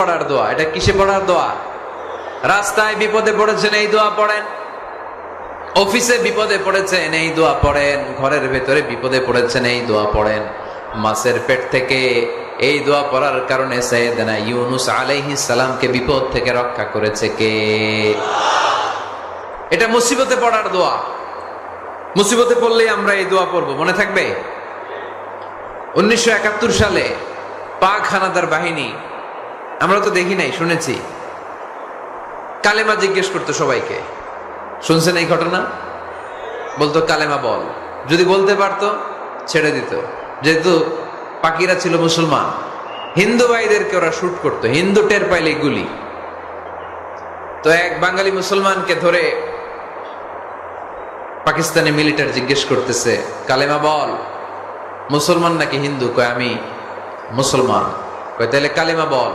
পড়ার দোয়া। এটা কিসে পড়ার দোয়া? রাস্তায় বিপদে পড়েছেন এই দোয়া পড়েন, অফিসে বিপদে পড়েছেন এই দোয়া পড়েন, ঘরের ভেতরে বিপদে পড়েছেন এই দোয়া পড়েন। মাছের পেট থেকে এই দোয়া পড়ার কারণে সাইয়েদনা ইউনুস আলাইহিস সালামকে বিপদ থেকে রক্ষা করেছে কে? এটা মুসিবতে পড়ার দোয়া। মুসিবতে পড়লেই আমরা এই দোয়া পড়বো, মনে থাকবে? 1971 সালে পাক হানাদার বাহিনী, আমরা তো দেখি নাই, শুনেছি, কালেমা জিজ্ঞেস করতো সবাইকে। শুনছেন এই ঘটনা? বলতো কালেমা বল, যদি বলতে পারতো ছেড়ে দিত। যেহেতু পাকিরা ছিল মুসলমান, হিন্দু ভাইদেরকে ওরা শুট করতো, হিন্দু টের পাইলে গুলি। তো এক বাঙালি মুসলমানকে ধরে পাকিস্তানি মিলিটার জিজ্ঞেস করতেছে, কালেমা বল, মুসলমান নাকি হিন্দু? কয় আমি মুসলমান। কয় তাহলে কালেমা বল।